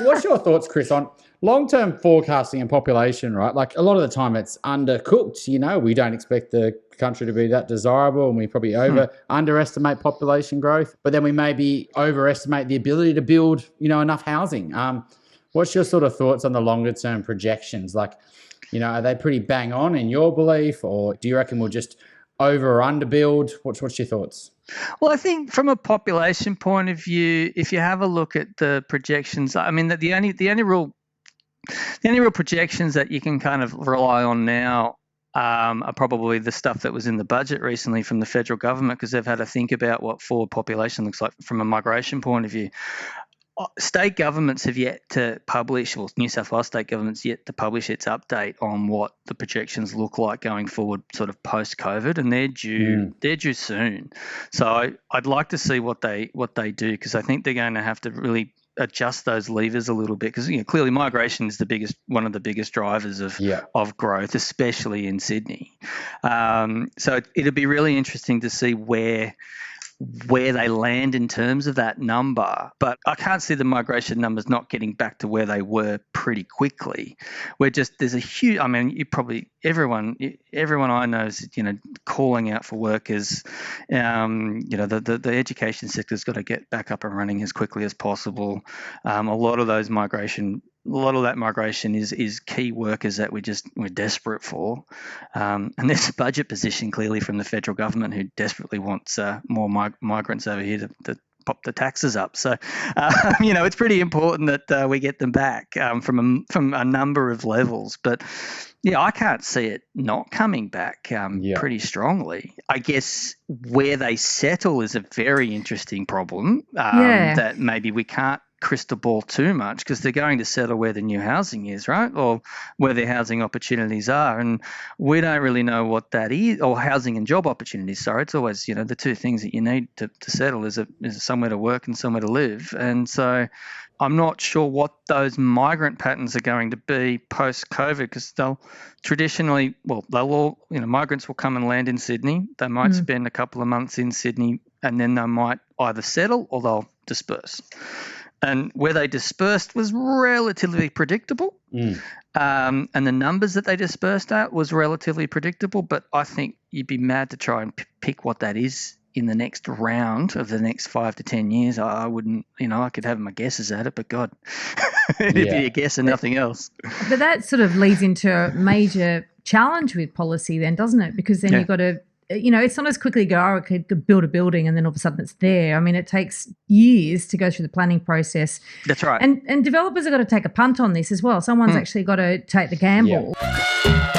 What's your thoughts, Chris, on long-term forecasting and population, right? Like a lot of the time it's undercooked, we don't expect the country to be that desirable and we probably underestimate population growth, but then we maybe overestimate the ability to build, enough housing. What's your sort of thoughts on the longer-term projections? Like, are they pretty bang on in your belief, or do you reckon we'll just over or underbuild? What's your thoughts? Well, I think from a population point of view, if you have a look at the projections, I mean, the only real projections that you can kind of rely on now are probably the stuff that was in the budget recently from the federal government, because they've had to think about what forward population looks like from a migration point of view. State governments have yet to publish, or New South Wales state government's yet to publish its update on what the projections look like going forward, sort of post-COVID, and they're due soon. So I'd like to see what they do, because I think they're going to have to really adjust those levers a little bit, because clearly migration is one of the biggest drivers of growth, especially in Sydney. So it'll be really interesting to see where they land in terms of that number, but I can't see the migration numbers not getting back to where they were pretty quickly. There's a huge, I mean, everyone I know is, calling out for workers. The education sector's got to get back up and running as quickly as possible. A lot of that migration is key workers that we're desperate for. And there's a budget position clearly from the federal government who desperately wants more migrants over here to pop the taxes up. So, it's pretty important that we get them back from a number of levels. But yeah, I can't see it not coming back pretty strongly. I guess where they settle is a very interesting problem that maybe we can't crystal ball too much, because they're going to settle where the new housing is, right? Or where their housing opportunities are. And we don't really know what that is, or housing and job opportunities. Sorry, it's always, the two things that you need to settle is somewhere to work and somewhere to live. And so I'm not sure what those migrant patterns are going to be post-COVID, because they'll traditionally, migrants will come and land in Sydney. They might spend a couple of months in Sydney, and then they might either settle or they'll disperse. And where they dispersed was relatively predictable. And the numbers that they dispersed at was relatively predictable, but I think you'd be mad to try and pick what that is in the next round of the next 5 to 10 years. I wouldn't, I could have my guesses at it, but God, it'd be a guess and nothing else. But that sort of leads into a major challenge with policy then, doesn't it? Because then you've got to, it's not as quickly I could build a building and then all of a sudden it's there. I mean, it takes years to go through the planning process. That's right. And developers have got to take a punt on this as well. Someone's actually got to take the gamble. Yeah.